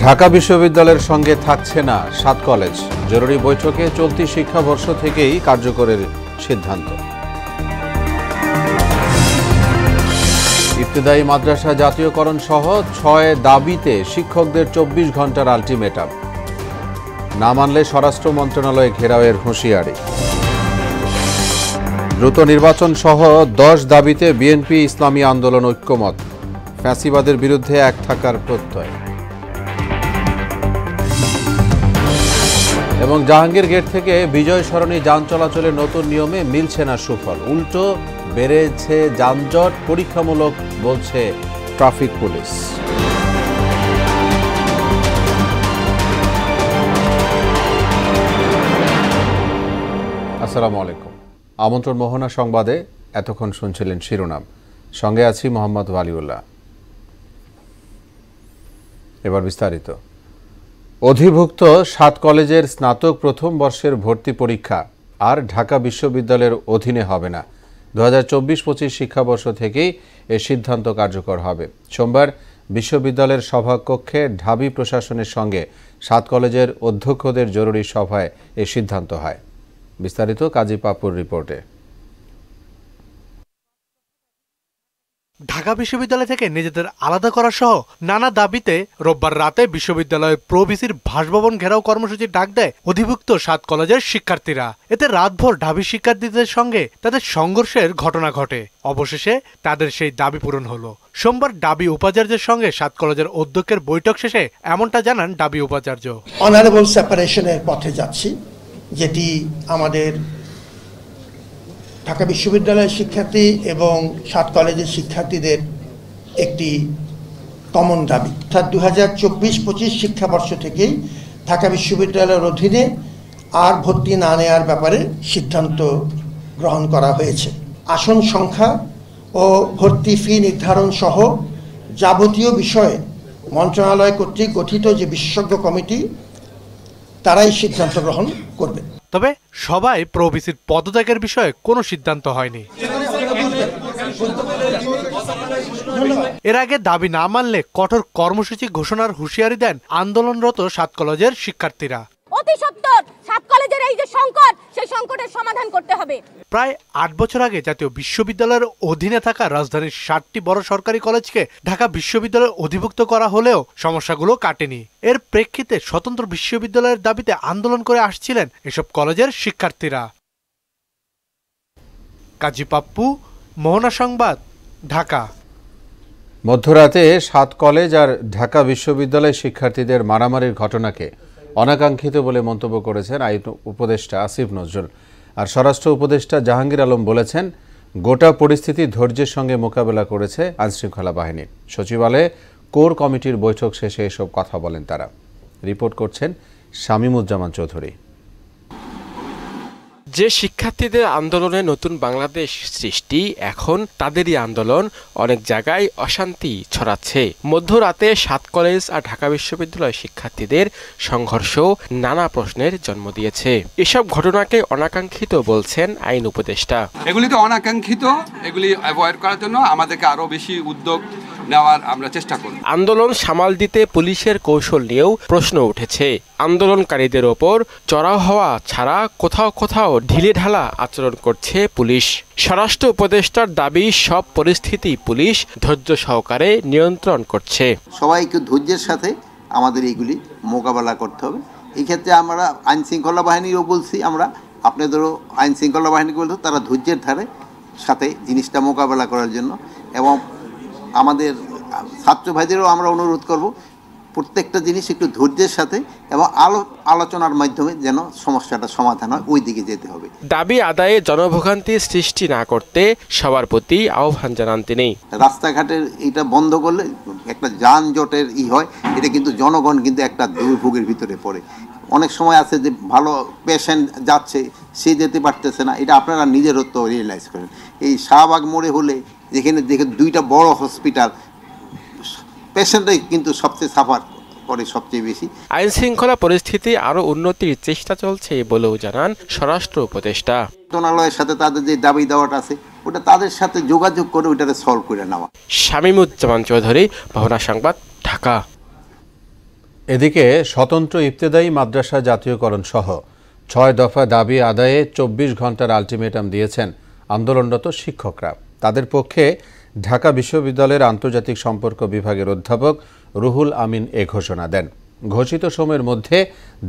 ঢাকা বিশ্ববিদ্যালয়ের সঙ্গে থাকছে না ৭ কলেজ। জরুরি বৈঠকে চলতি শিক্ষাবর্ষ থেকেই কার্যকরের সিদ্ধান্ত। ইবতেদায়ী মাদ্রাসা জাতীয়করণ সহ ৬ দাবিতে শিক্ষকদের ২৪ ঘণ্টার আলটিমেটাম। না মানলে স্বরাষ্ট্র মন্ত্রণালয়ে ঘেরাওয়ের হুঁশিয়ারি। দ্রুত নির্বাচন সহ ১০ দাবিতে বিএনপি ইসলামী আন্দোলন ঐক্যমত। ফ্যাসিবাদের বিরুদ্ধে এক থাকার প্রত্যয়। এবং জাহাঙ্গীর গেট থেকে বিজয় সরণি যান চলাচলের নতুন নিয়মে মিলছে না সুফল, উল্টো বেড়েছে যানজট, পরীক্ষামূলক বলছে ট্রাফিক পুলিশ। আসসালামু আলাইকুম। আমন্ত্রণ মোহনা সংবাদে এতক্ষণ শুনছিলেন শিরোনাম, সঙ্গে আছি মোহাম্মদ ওয়ালিউল্লাহ। এবার বিস্তারিত। অধিভুক্ত ৭ কলেজের স্নাতক প্রথম বর্ষের ভর্তি পরীক্ষা আর ঢাকা বিশ্ববিদ্যালয়ের অধীনে হবে না। ২০২৪-২৫ শিক্ষাবর্ষ থেকেই এ সিদ্ধান্ত কার্যকর হবে। সোমবার বিশ্ববিদ্যালয়ের সভাকক্ষে ঢাবি প্রশাসনের সঙ্গে ৭ কলেজের অধ্যক্ষদের জরুরি সভায় এ সিদ্ধান্ত হয়। বিস্তারিত কাজী পাপুর রিপোর্টে। ঢাকা বিশ্ববিদ্যালয় থেকে নিজেদের আলাদা করা সহ নানা দাবিতে রোববার রাতে বিশ্ববিদ্যালয়ের প্রভিসির বাসভবন ঘেরাও কর্মসূচির ডাক দেয় অধিভুক্ত ৭ কলেজের শিক্ষার্থীরা। এতে রাতভর ঢাবি শিক্ষার্থীদের সঙ্গে তাদের সংঘর্ষের ঘটনা ঘটে। অবশেষে তাদের সেই দাবি পূরণ হলো। সোমবার ঢাবি উপাচার্যের সঙ্গে ৭ কলেজের অধ্যক্ষের বৈঠক শেষে এমনটা জানান ঢাবি উপাচার্য। অনারেবল সেপারেশনের পথে যাচ্ছি, যেটি আমাদের ঢাকা বিশ্ববিদ্যালয়ের শিক্ষার্থী এবং ৭ কলেজের শিক্ষার্থীদের একটি কমন দাবি। অর্থাৎ ২০২৪-২৫ শিক্ষাবর্ষ থেকেই ঢাকা বিশ্ববিদ্যালয়ের অধীনে আর ভর্তি না নেওয়ার ব্যাপারে সিদ্ধান্ত গ্রহণ করা হয়েছে। আসন সংখ্যা ও ভর্তি ফি নির্ধারণ সহ যাবতীয় বিষয়ে মন্ত্রণালয় কর্তৃক গঠিত যে বিশেষজ্ঞ কমিটি, তারাই সিদ্ধান্ত গ্রহণ করবে। তবে সবাই প্রভিসির পদত্যাগের বিষয়ে কোনো সিদ্ধান্ত হয়নি। এর আগে দাবি না মানলে কঠোর কর্মসূচি ঘোষণার হুঁশিয়ারি দেন আন্দোলনরত ৭ কলেজের শিক্ষার্থীরা। অতি সত্বর ৭ কলেজের এই যে সংকট, সেই সংকটের সমাধান করতে হবে। প্রায় ৮ বছর আগে জাতীয় বিশ্ববিদ্যালয়ের অধীনে থাকা রাজধানীর ৭টি বড় সরকারি কলেজকে ঢাকা বিশ্ববিদ্যালয়ে অধিভুক্ত করা হলেও সমস্যাগুলো কাটেনি। এর প্রেক্ষিতে স্বতন্ত্র বিশ্ববিদ্যালয়ের দাবিতে আন্দোলন করে আসছিলেন এসব কলেজের শিক্ষার্থীরা। কাজী পাপ্পু, মোহনা সংবাদ, ঢাকা। মধ্যরাতে ৭ কলেজ আর ঢাকা বিশ্ববিদ্যালয়ের শিক্ষার্থীদের মারামারির ঘটনাকে অনাকাঙ্ক্ষিত বলে মন্তব্য করেছেন আইন উপদেষ্টা আসিফ নজরুল। আর স্বরাষ্ট্র উপদেষ্টা জাহাঙ্গীর আলম বলেছেন, গোটা পরিস্থিতি ধৈর্যের সঙ্গে মোকাবেলা করেছে আইনশৃঙ্খলা বাহিনী। সচিবালয়ে কোর কমিটির বৈঠক শেষে এসব কথা বলেন তারা। রিপোর্ট করছেন শামীমুজ্জামান চৌধুরী। যে শিক্ষার্থীদের আন্দোলনে নতুন বাংলাদেশ সৃষ্টি, এখন তাদেরই আন্দোলন অনেক জায়গায় অশান্তি ছড়াচ্ছে। মধ্যরাতে ৭ কলেজ আর ঢাকা বিশ্ববিদ্যালয় শিক্ষার্থীদের সংঘর্ষ নানা প্রশ্নের জন্ম দিয়েছে। এসব ঘটনাকে অনাকাঙ্ক্ষিত বলছেন আইন উপদেষ্টা। এগুলি তো অনাকাঙ্ক্ষিত, এগুলি অ্যাভয়েড করার জন্য আমাদেরকে আরো বেশি উদ্যোগ নেওয়ার আমরা চেষ্টা করব। আন্দোলন সামাল দিতে পুলিশের কৌশল নিয়েও প্রশ্ন উঠেছে। আন্দোলনকারীদের ওপর চড়াও হওয়া ছাড়া কোথাও কোথাও ঢিলেঢালা আচরণ করছে পুলিশ। স্বরাষ্ট্র উপদেষ্টার দাবি, সব পরিস্থিতি পুলিশ ধৈর্য সহকারে নিয়ন্ত্রণ করছে। সবাইকে ধৈর্যের সাথে আমাদের এইগুলি মোকাবেলা করতে হবে। এই ক্ষেত্রে আমরা আইন শৃঙ্খলা বাহিনীরও বলছি, আমরা আপনাদেরও আইন শৃঙ্খলা বাহিনীকে বলতে, তারা ধৈর্যের ধারে সাথে জিনিসটা মোকাবেলা করার জন্য। এবং আমাদের ছাত্র ভাইদেরও আমরা অনুরোধ করব, প্রত্যেকটা জিনিস একটু ধৈর্যের সাথে এবং আলোচনার মাধ্যমে যেন সমস্যাটা সমাধান হয়, ওই দিকে যেতে হবে। দাবি আদায়ে জনভোগান্তি সৃষ্টি না করতে সবার প্রতি আহ্বান জানান তিনি। রাস্তাঘাটের এটা বন্ধ করলে একটা যানজটের হয়, এটা কিন্তু জনগণ কিন্তু একটা দুর্ভোগের ভিতরে পড়ে। অনেক সময় আছে যে ভালো পেশেন্ট যাচ্ছে, সে যেতে পারতেছে না, এটা আপনারা নিজেরও তো রিয়েলাইজ করেন। এই শাহবাগ মোড়ে হলে, যেখানে দেখে 2টা বড় হসপিটাল, পেশেন্টরাই কিন্তু সবচেয়ে সাফার করে সবচেয়ে বেশি। আইন শৃঙ্খলা পরিস্থিতি আরো উন্নতির চেষ্টা চলছে বলেও জানান স্বরাষ্ট্র উপদেষ্টা। মন্ত্রণালয়ের সাথে তাদের যে দাবি দেওয়াটা আছে, ওটা তাদের সাথে যোগাযোগ করে ওইটাকে সলভ করে নেওয়া। শামীমুজ্জামান চৌধুরী, মোহনা সংবাদ, ঢাকা। এদিকে স্বতন্ত্র ইবতেদায়ী মাদ্রাসা জাতীয়করণ সহ ৬ দফা দাবি আদায়ে ২৪ ঘন্টার আলটিমেটাম দিয়েছেন আন্দোলনরত শিক্ষকরা। তাদের পক্ষে ঢাকা বিশ্ববিদ্যালয়ের আন্তর্জাতিক সম্পর্ক বিভাগের অধ্যাপক রুহুল আমিন এ ঘোষণা দেন। ঘোষিত সময়ের মধ্যে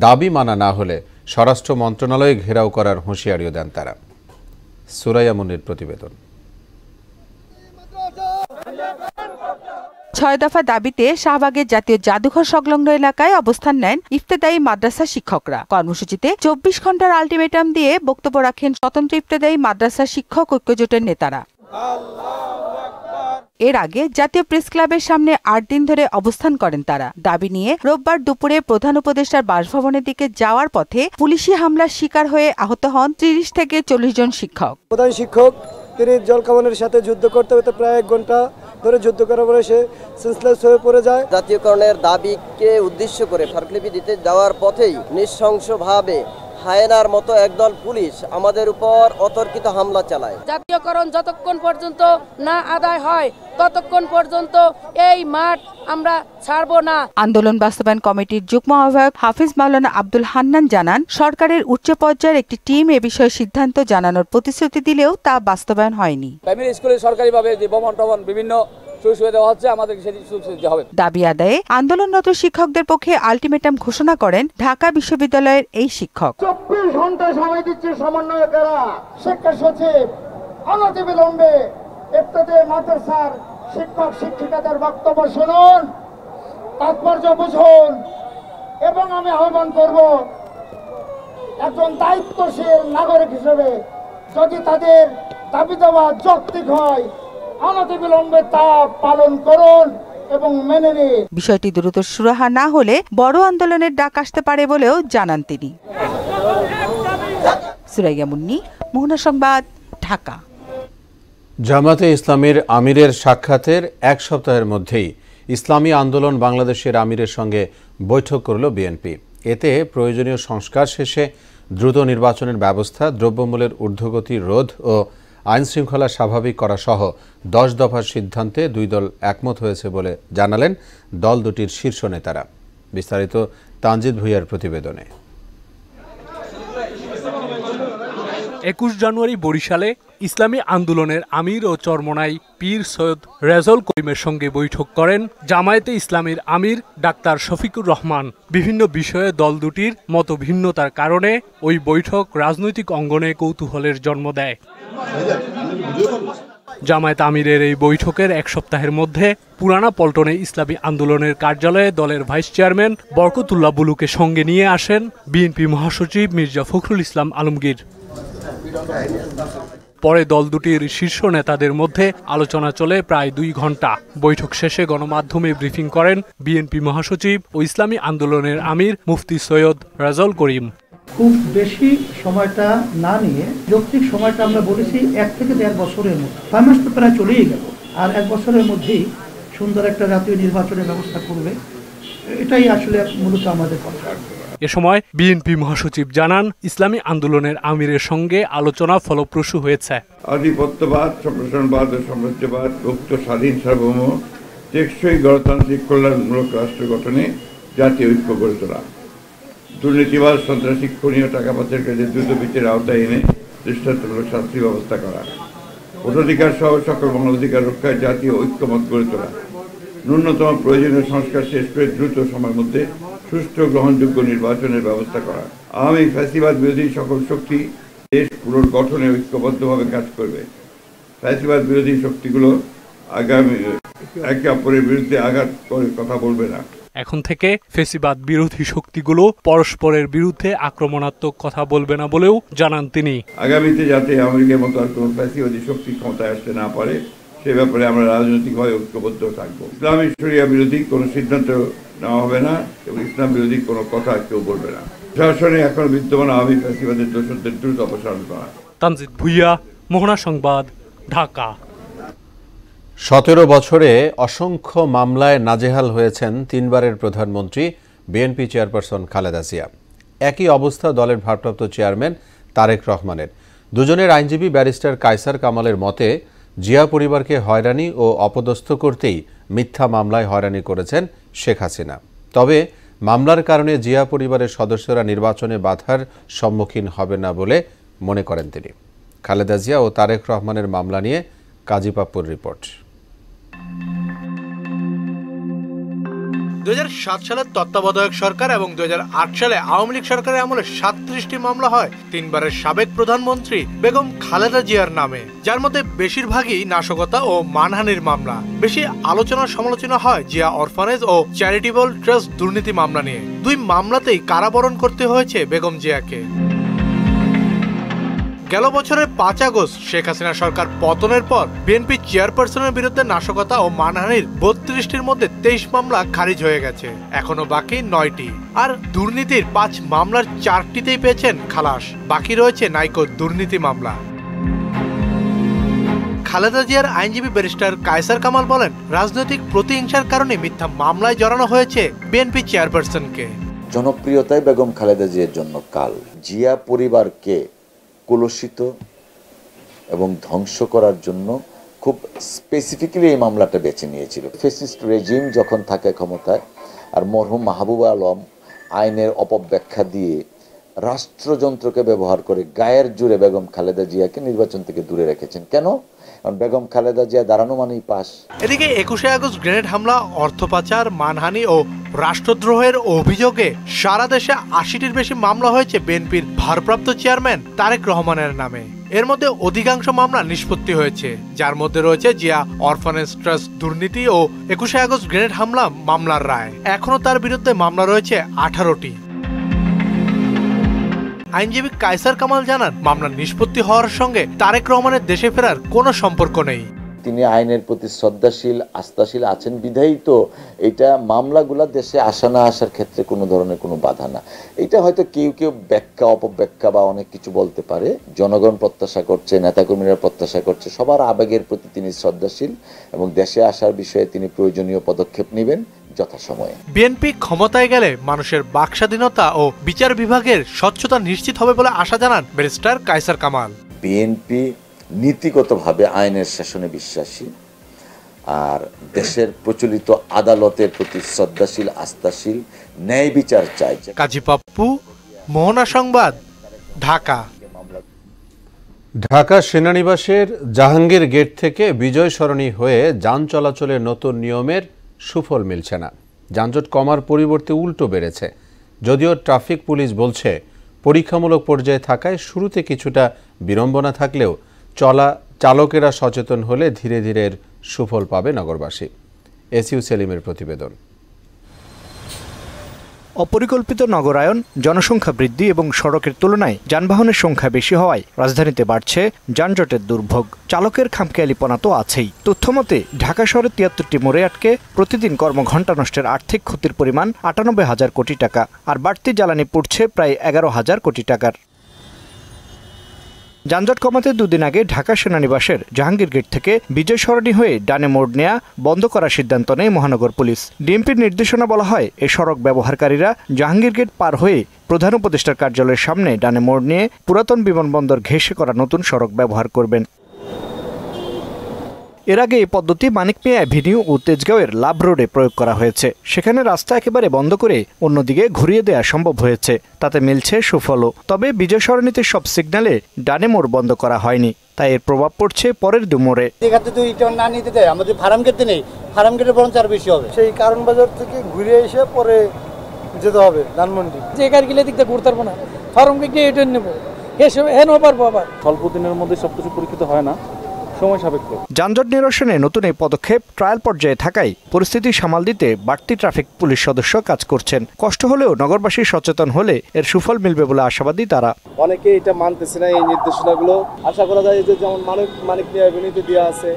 দাবি মানা না হলে স্বরাষ্ট্র মন্ত্রণালয়ে ঘেরাও করার হুঁশিয়ারিও দেন তারা। সুরাইয়া মুন্নির প্রতিবেদন। ৬ দফা দাবিতে শাহবাগের জাতীয় জাদুঘর সংলগ্ন এলাকায় অবস্থান নেন ইফতেদায়ী মাদ্রাসা শিক্ষকরা। কর্মসূচিতে ২৪ ঘন্টার আলটিমেটাম দিয়ে বক্তব্য রাখেন স্বতন্ত্র ইফতেদায়ী মাদ্রাসা শিক্ষক ঐক্যজোটের নেতারা। এর আগে জাতীয় প্রেস ক্লাবের সামনে ৮ দিন ধরে অবস্থান করেন তারা। দাবি নিয়ে রোববার দুপুরে প্রধান উপদেষ্টার বাসভবনের দিকে যাওয়ার পথে পুলিশি হামলার শিকার হয়ে আহত হন ৩০ থেকে ৪০ জন শিক্ষক। প্রধান শিক্ষক তিনি জলকামানের সাথে যুদ্ধ করতে করতে প্রায় ১ ঘন্টা ধরে যুদ্ধ করার পরে সে সেন্সলেস হয়ে পড়ে যায়। জাতীয়করণের দাবিকে উদ্দেশ্য করে স্মারকলিপি দিতে যাওয়ার পথেই নৃশংসভাবে হায়েনার মতো একদল পুলিশ আমাদের উপর অতর্কিত হামলা চালায়। জাতীয়করণ যতক্ষণ পর্যন্ত না আদায় হয় ততক্ষণ পর্যন্ত এই মাঠ আমরা ছাড়ব না। আন্দোলন বাস্তবায়ন কমিটির যুগ্ম আহ্বায়ক হাফিজ মাওলানা আব্দুল হান্নান জানান, সরকারের উচ্চ পর্যায়ের একটি টিম এ বিষয়ে সিদ্ধান্ত জানানোর প্রতিশ্রুতি দিলেও তা বাস্তবায়ন হয়নি। প্রাইমারি স্কুলে সরকারিভাবে যে ভবন বিভিন্ন দেওয়া হচ্ছে, আমাদের সেটি দিতে হবে। দাবি আদায়ে আন্দোলনরত শিক্ষকদের পক্ষে আলটিমেটাম ঘোষণা করেন ঢাকা বিশ্ববিদ্যালয়ের এই শিক্ষক। ২৪ ঘন্টা সময় দিচ্ছে সমন্বয়কেরা। শিক্ষা সচিব অনতিবিলম্বে ইফতেদায়ী মাদ্রাসার শিক্ষক শিক্ষিকাদের বক্তব্য শুনুন, তাৎপর্য বুঝুন এবং আমি আহ্বান করব একজন দায়িত্বশীল নাগরিক হিসেবে যদি তাদের দাবি দেওয়া যৌক্তিক হয় অনতিবিলম্বে তা পালন করুন এবং মেনে নিন। বিষয়টি দ্রুত সুরাহা না হলে বড় আন্দোলনের ডাক আসতে পারে বলেও জানান তিনি। সুরাইয়া মুন্নি, মোহনা সংবাদ, ঢাকা। জামাতে ইসলামীর আমিরের সাক্ষাতের ১ সপ্তাহের মধ্যেই ইসলামী আন্দোলন বাংলাদেশের আমিরের সঙ্গে বৈঠক করল বিএনপি। এতে প্রয়োজনীয় সংস্কার শেষে দ্রুত নির্বাচনের ব্যবস্থা, দ্রব্যমূল্যের ঊর্ধ্বগতি রোধ ও আইনশৃঙ্খলা স্বাভাবিক করা সহ ১০ দফার সিদ্ধান্তে দুই দল একমত হয়েছে বলে জানালেন দল দুটির শীর্ষ নেতারা। বিস্তারিত তানজিদ ভুঁইয়ার প্রতিবেদনে। ২১ জানুয়ারি বরিশালে ইসলামী আন্দোলনের আমির ও চরমোনাই পীর সৈয়দ রেজাউল করিমের সঙ্গে বৈঠক করেন জামায়াতে ইসলামীর আমির ডাক্তার শফিকুর রহমান। বিভিন্ন বিষয়ে দল দুটির মতভিন্নতার কারণে ওই বৈঠক রাজনৈতিক অঙ্গনে কৌতূহলের জন্ম দেয়। জামায়াত আমিরের এই বৈঠকের ১ সপ্তাহের মধ্যে পুরানা পল্টনে ইসলামী আন্দোলনের কার্যালয়ে দলের ভাইস চেয়ারম্যান বরকতুল্লাহ বুলুকে সঙ্গে নিয়ে আসেন বিএনপি মহাসচিব মির্জা ফখরুল ইসলাম আলমগীর। পরে দল দুটির শীর্ষ নেতাদের মধ্যে আলোচনা চলে প্রায় ২ ঘন্টা। বৈঠক শেষে গণমাধ্যমে ব্রিফিং করেন বিএনপি মহাসচিব ও ইসলামী আন্দোলনের আমির মুফতি সৈয়দ রেজাউল করিম। খুব বেশি সময়টা না নিয়ে যৌক্তিক সময়টা আমরা বলেছি ১ থেকে ১.৫ বছরের মধ্যে। ৬ মাস তো প্রায় চলেই গেল, আর ১ বছরের মধ্যেই সুন্দর একটা জাতীয় নির্বাচনের ব্যবস্থা করবে, এটাই আসলে মূলত আমাদের কথা। এ সময় বিএনপি মহাসচিব জানান, ইসলামী আন্দোলনের আমিরের সঙ্গে আলোচনা ফলপ্রসূ হয়েছে। আধিপত্যবাদ, সম্প্রসারণবাদ ও সাম্রাজ্যবাদ, মুক্ত, স্বাধীন, সার্বভৌম, টেকসই গণতান্ত্রিক কল্যাণমূলক রাষ্ট্র গঠনে জাতীয় ঐক্য গড়ে তোলা, দুর্নীতিবাদ, সন্ত্রাসী, খুনি ও টাকা পাচারকারীদের দ্রুত বিচারের আওতায় এনে দৃষ্টান্তমূলক শাস্তি ব্যবস্থা করা, ভোটাধিকার সহ সকল মানবাধিকার রক্ষায় জাতীয় ঐক্যমত গড়ে তোলা, ন্যূনতম প্রয়োজনীয় সংস্কার শেষ করে দ্রুত সময়ের মধ্যে সুষ্ঠু গ্রহণযোগ্য নির্বাচনের ব্যবস্থা করা। আওয়ামী ফ্যাসিবাদ বিরোধী সকল শক্তি দেশ পুনর্গঠনে ঐক্যবদ্ধভাবে কাজ করবে। ফ্যাসিবাদ বিরোধী শক্তিগুলো আগামী একে অপরের বিরুদ্ধে আঘাত করে কথা বলবে না। এখন থেকে ফ্যাসিবাদ বিরোধী শক্তিগুলো পরস্পরের বিরুদ্ধে আক্রমণাত্মক কথা বলবে না বলেও জানান তিনি। আগামীতে যাতে আমেরিকার মতো আর কোনো ফ্যাসিবাদী শক্তি ক্ষমতায় আসতে না পারে সে ব্যাপারে আমরা রাজনৈতিকভাবে ঐক্যবদ্ধ থাকবো। ইসলামী শরিয়া বিরোধী কোনো সিদ্ধান্ত নেওয়া হবে না এবং ইসলাম বিরোধী কোনো কথা কেউ বলবে না। প্রশাসনে এখন বিদ্যমান আওয়ামী ফ্যাসিবাদের দোষরদের দ্রুত অপসারণ করা। তানজিদ ভুঁইয়া, মোহনা সংবাদ, ঢাকা। ১৭ বছরে অসংখ্য মামলায় নাজেহাল হয়েছেন ৩ বারের প্রধানমন্ত্রী বিএনপি চেয়ারপারসন খালেদা জিয়া। একই অবস্থা দলের ভারপ্রাপ্ত চেয়ারম্যান তারেক রহমানের। দুজনের আইনজীবী ব্যারিস্টার কায়সার কামালের মতে, জিয়া পরিবারকে হয়রানি ও অপদস্থ করতেই মিথ্যা মামলায় হয়রানি করেছেন শেখ হাসিনা। তবে মামলার কারণে জিয়া পরিবারের সদস্যরা নির্বাচনে বাধার সম্মুখীন হবে না বলে মনে করেন তিনি। খালেদা জিয়া ও তারেক রহমানের মামলা নিয়ে কাজী পাপ্পুর রিপোর্ট। 2007 সালের তত্ত্বাবধায়ক সরকার এবং 2008 সালে আওয়ামী লীগ সরকারের আমলে 37টি মামলা হয় তিনবারের সাবেক প্রধানমন্ত্রী বেগম খালেদা জিয়ার নামে, যার মধ্যে বেশিরভাগই নাশকতা ও মানহানির মামলা। বেশি আলোচনা সমালোচনা হয় জিয়া অরফানেজ ও চ্যারিটেবল ট্রাস্ট দুর্নীতি মামলা নিয়ে। দুই মামলাতেই কারাবরণ করতে হয়েছে বেগম জিয়াকে। গেল বছরের 5 আগস্ট শেখ হাসিনা সরকার পতনের পর বিএনপি চেয়ারপারসনের বিরুদ্ধে নাশকতা ও মানহানির 32টির মধ্যে 23 মামলা খারিজ হয়ে গেছে, এখনো বাকি 9টি। আর দুর্নীতির 5 মামলার 4টিতেই পেয়েছেন খালাস, বাকি রয়েছে নাইকো দুর্নীতি মামলা। খালেদা জিয়ার আইনজীবী ব্যারিস্টার কায়সার কামাল বলেন, রাজনৈতিক প্রতিহিংসার কারণে মিথ্যা মামলায় জড়ানো হয়েছে বিএনপি চেয়ারপারসনকে। জনপ্রিয়তায় বেগম খালেদা জিয়ার জন্য কাল জিয়া পরিবারকে কলুষিত এবং ধ্বংস করার জন্য খুব স্পেসিফিক্যালি এই মামলাটা বেছে নিয়েছিল। ফ্যাসিস্ট রেজিম যখন থাকে ক্ষমতায়, আর মরহুম মাহবুবা আলম আইনের অপব্যাখ্যা দিয়ে রাষ্ট্রযন্ত্রকে ব্যবহার করে গায়ের জোরে বেগম খালেদা জিয়াকে নির্বাচন থেকে দূরে রেখেছেন। কেন? কারণ বেগম খালেদা জিয়া দাঁড়ানো মানেই পাস। এদিকে 21শে আগস্ট গ্রেনেড হামলা, অর্থ পাচার, মানহানি ও রাষ্ট্রদ্রোহের অভিযোগে সারা দেশে 80টির বেশি মামলা হয়েছে বিএনপির ভারপ্রাপ্ত চেয়ারম্যান তারেক রহমানের নামে। এর মধ্যে অধিকাংশ মামলা নিষ্পত্তি হয়েছে, যার মধ্যে রয়েছে জিয়া অরফানেজ ট্রাস্ট দুর্নীতি ও 21শে আগস্ট গ্রেনেড হামলা মামলার রায়। এখনো তার বিরুদ্ধে মামলা রয়েছে 18টি। আইনজীবী কায়সার কামাল জানান, মামলার নিষ্পত্তি হওয়ার সঙ্গে তারেক রহমানের দেশে ফেরার কোনো সম্পর্ক নেই। তিনি আইনের প্রতি শ্রদ্ধাশীল, আস্থাশীল আছেন বিধায়ী তো এটা মামলাগুলা দেশে আসা না আসার ক্ষেত্রে কোনো ধরনের কোনো বাধা না। এটা হয়তো কেউ কেউ ব্যাখ্যা অপব্যাখ্যা বা অনেক কিছু বলতে পারে। জনগণ প্রত্যাশা করছে, নেতাকর্মীরা প্রত্যাশা করছে, সবার আবেগের প্রতি তিনি শ্রদ্ধাশীল এবং দেশে আসার বিষয়ে তিনি প্রয়োজনীয় পদক্ষেপ নেবেন যথাসময়ে। বিএনপি ক্ষমতায় গেলে মানুষের বাকস্বাধীনতা ও বিচার বিভাগের স্বচ্ছতা নিশ্চিত হবে বলে আশা জানান ব্যারিস্টার কায়সার কামাল। বিএনপি নীতিগতভাবে আইনের শাসনে বিশ্বাসী আর দেশের প্রচলিত আদালতের প্রতি শ্রদ্ধাশীল, আস্থাশীল, ন্যায় বিচার চাই। কাজী পাপ্পু, মোহনা সংবাদ, ঢাকা। ঢাকা সেনানিবাসের জাহাঙ্গীর গেট থেকে বিজয় সরণি হয়ে যান চলাচলের নতুন নিয়মের সুফল মিলছে না। যানজট কমার পরিবর্তে উল্টো বেড়েছে। যদিও ট্রাফিক পুলিশ বলছে পরীক্ষামূলক পর্যায়ে থাকায় শুরুতে কিছুটা বিড়ম্বনা থাকলেও চালকেরা সচেতন হলে ধীরে ধীরে সুফল পাবে নগরবাসী। এসইউ সেলিমের প্রতিবেদন। অপরিকল্পিত নগরায়ন, জনসংখ্যা বৃদ্ধি এবং সড়কের তুলনায় যানবাহনের সংখ্যা বেশি হওয়ায় রাজধানীতে বাড়ছে যানজটের দুর্ভোগ। চালকের খামখেয়ালিপনা তো আছেই। তথ্যমতে ঢাকা শহরে 73টি মোড়ে আটকে প্রতিদিন কর্মঘণ্টা নষ্টের আর্থিক ক্ষতির পরিমাণ 98,000 কোটি টাকা, আর বাড়তি জ্বালানি পড়ছে প্রায় 11,000 কোটি টাকার। যানজট কমাতে দুদিন আগে ঢাকা সেনানিবাসের জাহাঙ্গীর গেট থেকে বিজয় সরণি হয়ে ডানে মোড় নেয়া বন্ধ করার সিদ্ধান্ত নেয় মহানগর পুলিশ। ডিএমপির নির্দেশনা বলা হয়, এ সড়ক ব্যবহারকারীরা জাহাঙ্গীর গেট পার হয়ে প্রধান উপদেষ্টার কার্যালয়ের সামনে ডানে মোড় নিয়ে পুরাতন বিমানবন্দর ঘেঁষে করা নতুন সড়ক ব্যবহার করবেন। এর আগে এই পদ্ধতি মানিক মিয়া অ্যাভিনিউ ও তেজগাঁওয়ের লাভ রোডে প্রয়োগ করা হয়েছে। সেখানে রাস্তা একেবারে বন্ধ করে অন্যদিকে ঘুরিয়ে দেওয়া সম্ভব হয়েছে, তাতে মিলছে সুফলও। তবে বিজয় সরণিতে সব সিগন্যালে ডানে মোড় বন্ধ করা হয়নি, তাই এর প্রভাব পড়ছে পরের দু মোড়ে। না নিতে দেয়, আমাদের ফার্ম গেটে নেই, ফার্ম গেটে বরং আর বেশি হবে। সেই কারণ বাজার থেকে ঘুরে এসে পরে যেতে হবে ধানমন্ডি। যে গাড়ি গেলে দিকতে ঘুরতে পারবো না, ফার্ম গেট গিয়ে এটা নেবো, হেনও পারবো। আবার স্বল্প দিনের মধ্যে সবকিছু পরীক্ষিত হয় না, যানজট নিরসনে নতুন এই পদক্ষেপ ট্রায়াল পর্যায়ে থাকায় পরিস্থিতি সামাল দিতে বাড়তি ট্রাফিক পুলিশ সদস্য কাজ করছেন। কষ্ট হলেও নগরবাসী সচেতন হলে এর সুফল মিলবে বলে আশাবাদী তারা। অনেকে এটা মানতেছে না এই নির্দেশনাগুলো। আশা করা যায় যে যেমন মানিক মিয়া এভিনিউতে দেওয়া আছে,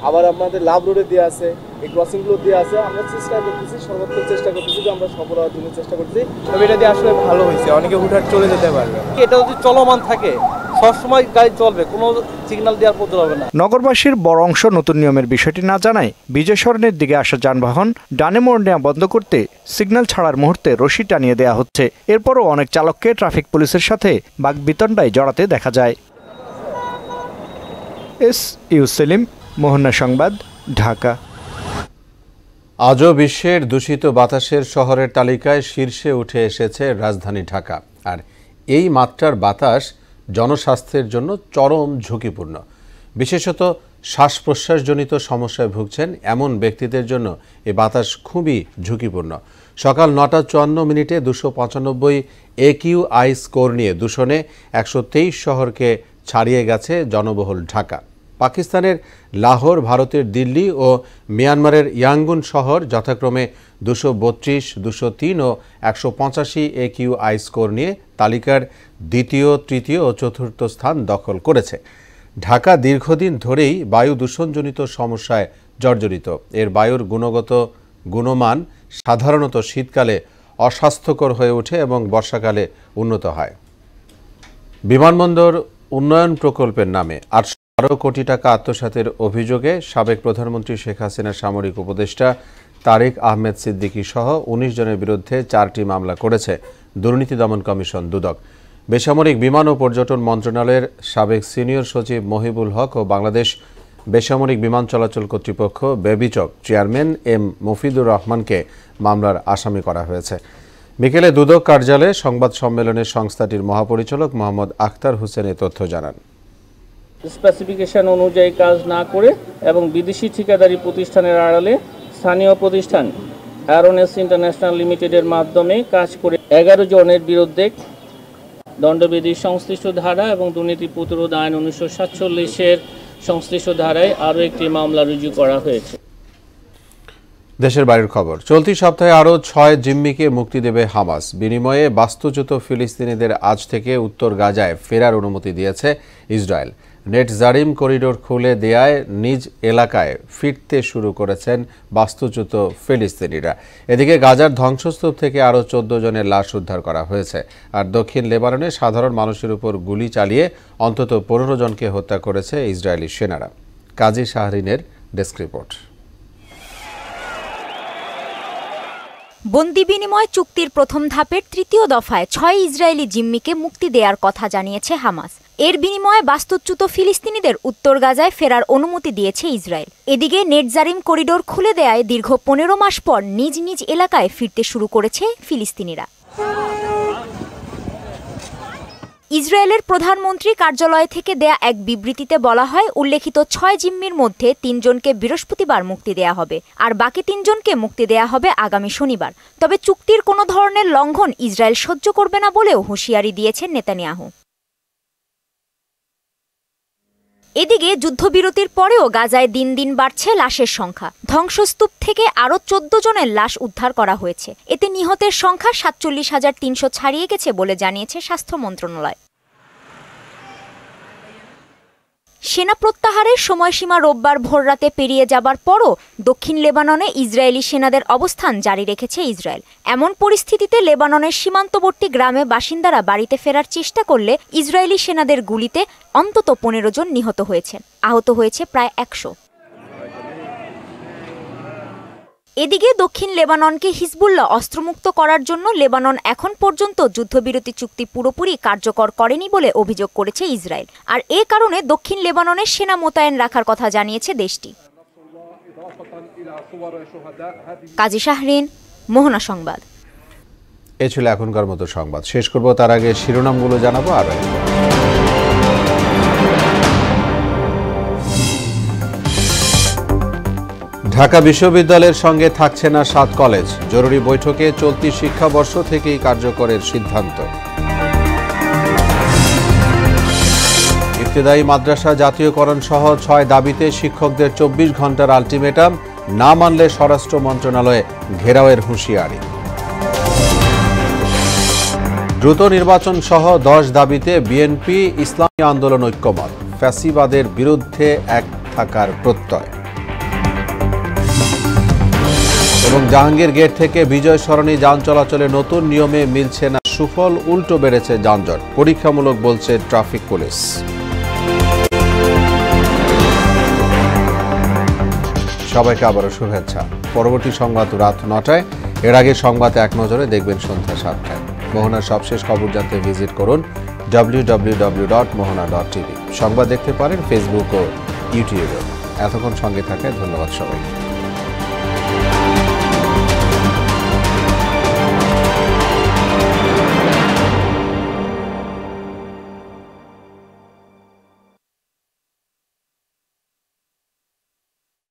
আবার আমাদের লাভ রোডে দেওয়া আছে, এই ক্রসিংগুলো দেওয়া আছে। আমরা চেষ্টা করতেছি, সর্বোত্তম চেষ্টা করতেছি যে আমরা সফল হওয়ার জন্য চেষ্টা করতেছি। তবে এটা দিয়ে আসলে ভালো হয়েছে, অনেকে হুটহাট চলে যেতে পারবে। এটা যদি চলমান থাকে সবসময় গাড়ি চলবে, কোনো সিগন্যাল দেওয়ার প্রয়োজন হবে না। নগরবাসীর বড় অংশ নতুন নিয়মের বিষয়টি না জানায় বিজয় সরণির দিকে আসা যানবাহন ডানে মোড় নেওয়া বন্ধ করতে সিগন্যাল ছাড়ার মুহূর্তে রশি টানিয়ে দেওয়া হচ্ছে। এরপরও অনেক চালককে ট্রাফিক পুলিশের সাথে বাকবিতণ্ডায় জড়াতে দেখা যায়। এসইউ সেলিম, মোহনা সংবাদ, ঢাকা। আজও বিশ্বের দূষিত বাতাসের শহরের তালিকায় শীর্ষে উঠে এসেছে রাজধানী ঢাকা। আর এই মাত্রার বাতাস জনস্বাস্থ্যের জন্য চরম ঝুঁকিপূর্ণ। বিশেষত শ্বাস প্রশ্বাসজনিত সমস্যায় ভুগছেন এমন ব্যক্তিদের জন্য এই বাতাস খুবই ঝুঁকিপূর্ণ। সকাল 9:54 295 AQI স্কোর নিয়ে দূষণে 123 শহরকে ছাড়িয়ে গেছে জনবহুল ঢাকা। পাকিস্তানের লাহোর, ভারতের দিল্লি ও মিয়ানমারের ইয়াঙ্গুন শহর যথাক্রমে 232, 203 ও 185 AQI স্কোর নিয়ে তালিকার দ্বিতীয়, তৃতীয় ও চতুর্থ স্থান দখল করেছে। ঢাকা দীর্ঘদিন ধরেই বায়ু দূষণজনিত সমস্যায় জর্জরিত। এর বায়ুর গুণমান সাধারণত শীতকালে অস্বাস্থ্যকর হয়ে ওঠে এবং বর্ষাকালে উন্নত হয়। বিমানবন্দর উন্নয়ন প্রকল্পের নামে 812 কোটি টাকা আত্মসাতের অভিযোগে সাবেক প্রধানমন্ত্রী শেখ হাসিনার সামরিক উপদেষ্টা তারেক আহমেদ সিদ্দিকী সহ 19 জনের বিরুদ্ধে 4টি মামলা করেছে দুর্নীতি দমন কমিশন দুদক। বেসামরিক বিমান ও পর্যটন মন্ত্রণালয়ের সাবেক সিনিয়র সচিব মহিবুল হক ও বাংলাদেশ বেসামরিক বিমান চলাচল কর্তৃপক্ষ বেবিচক চেয়ারম্যান এম মফিদুর রহমানকে মামলার আসামি করা হয়েছে। বিকেলে দুদক কার্যালয়ে সংবাদ সম্মেলনে সংস্থাটির মহাপরিচালক মোহাম্মদ আখতার হোসেন এ তথ্য জানান। স্পেসিফিকেশন অনুযায়ী কাজ না করে এবং বিদেশি ঠিকাদারি প্রতিষ্ঠানের আড়ালে স্থানীয় প্রতিষ্ঠান অ্যারোনেস ইন্টারন্যাশনাল লিমিটেডের মাধ্যমে কাজ করে 11 জনের বিরুদ্ধে দণ্ডবিধির সংশ্লিষ্ট ধারা এবং দুর্নীতি প্রতিরোধ আইন 1947-এর সংশ্লিষ্ট ধারায় আরও একটি মামলা রুজু করা হয়েছে। দেশের বাইরের খবর। চলতি সপ্তাহে আরও 6 জিম্মিকে মুক্তি দেবে হামাস। বিনিময়ে বাস্তুচ্যুত ফিলিস্তিনিদের আজ থেকে উত্তর গাজায় ফেরার অনুমতি দিয়েছে ইসরায়েল। নেটজারিম করিডোর খুলে দেয়ায় নিজ এলাকায় ফিরতে শুরু করেছেন বাস্তুচ্যুত ফিলিস্তিনিরা। এদিকে গাজার ধ্বংসস্তূপ থেকে আরও 14 জনের লাশ উদ্ধার করা হয়েছে। আর দক্ষিণ লেবাননে সাধারণ মানুষের উপর গুলি চালিয়ে অন্তত 15 জনকে হত্যা করেছে ইসরায়েলি সেনারা। কাজী শাহরিনের ডেস্ক রিপোর্ট। বন্দি বিনিময় চুক্তির প্রথম ধাপের তৃতীয় দফায় 6 ইসরায়েলি জিম্মিকে মুক্তি দেওয়ার কথা জানিয়েছে হামাস। এর বিনিময়ে বাস্তুচ্যুত ফিলিস্তিনিদের উত্তর গাজায় ফেরার অনুমতি দিয়েছে ইসরায়েল। এদিকে নেটজারিম করিডোর খুলে দেয়ায় দীর্ঘ 15 মাস পর নিজ নিজ এলাকায় ফিরতে শুরু করেছে ফিলিস্তিনিরা। ইসরায়েলের প্রধানমন্ত্রী কার্যালয় থেকে দেয়া এক বিবৃতিতে বলা হয়, উল্লেখিত 6 জিম্মির মধ্যে 3 জনকে বৃহস্পতিবার মুক্তি দেয়া হবে আর বাকি 3 জনকে মুক্তি দেয়া হবে আগামী শনিবার। তবে চুক্তির কোনো ধরনের লঙ্ঘন ইসরায়েল সহ্য করবে না বলেও হুঁশিয়ারি দিয়েছেন নেতানিয়াহু। এদিকে যুদ্ধবিরতির পরেও গাজায় দিন দিন বাড়ছে লাশের সংখ্যা। ধ্বংসস্তূপ থেকে আরও 14 জনের লাশ উদ্ধার করা হয়েছে। এতে নিহতের সংখ্যা 47,300 ছাড়িয়ে গেছে বলে জানিয়েছে স্বাস্থ্য মন্ত্রণালয়। সেনা প্রত্যাহারের সময়সীমা রোববার ভোররাতে পেরিয়ে যাবার পরও দক্ষিণ লেবাননে ইসরায়েলি সেনাদের অবস্থান জারি রেখেছে ইসরায়েল। এমন পরিস্থিতিতে লেবাননের সীমান্তবর্তী গ্রামে বাসিন্দারা বাড়িতে ফেরার চেষ্টা করলে ইসরায়েলি সেনাদের গুলিতে অন্তত 15 জন নিহত হয়েছেন, আহত হয়েছে প্রায় 100। এদিকে দক্ষিণ লেবাননকে হিজবুল্লাহ অস্ত্রমুক্ত করার জন্য লেবানন এখন পর্যন্ত যুদ্ধবিরতি চুক্তি পুরোপুরি কার্যকর করেনি বলে অভিযোগ করেছে ইসরায়েল। আর এ কারণে দক্ষিণ লেবাননের সেনা মোতায়েন রাখার কথা জানিয়েছে দেশটি। কাজী শাহরিন, মোহনা সংবাদ। এ ছিল এখনকার মতো সংবাদ। শেষ করব তার আগে শিরোনামগুলো জানাবো আরো। ঢাকা বিশ্ববিদ্যালয়ের সঙ্গে থাকছে না 7 কলেজ। জরুরি বৈঠকে চলতি শিক্ষাবর্ষ থেকেই কার্যকরের সিদ্ধান্ত। ইবতেদায়ী মাদ্রাসা জাতীয়করণ সহ 6 দাবিতে শিক্ষকদের 24 ঘন্টার আলটিমেটাম, না মানলে স্বরাষ্ট্র মন্ত্রণালয়ে ঘেরাওয়ের হুঁশিয়ারি। দ্রুত নির্বাচন সহ 10 দাবিতে বিএনপি ইসলামী আন্দোলন ঐক্যমত, ফ্যাসিবাদের বিরুদ্ধে এক থাকার প্রত্যয়। এবং জাহাঙ্গীর গেট থেকে বিজয় সরণি যান চলাচলে নতুন নিয়মে মিলছে না সুফল, উল্টো বেড়েছে যানজট, পরীক্ষামূলক বলছে ট্রাফিক পুলিশ। সবাইকে আবারও শুভেচ্ছা। পরবর্তী সংবাদ রাত 9টায়। এর আগে সংবাদ এক নজরে দেখবেন সন্ধ্যা 7টায়। মোহনার সবশেষ খবর জানতে ভিজিট করুন www.mohana.tv। সংবাদ দেখতে পারেন ফেসবুক ও ইউটিউবে। এতক্ষণ সঙ্গে থাকায় ধন্যবাদ সবাইকে।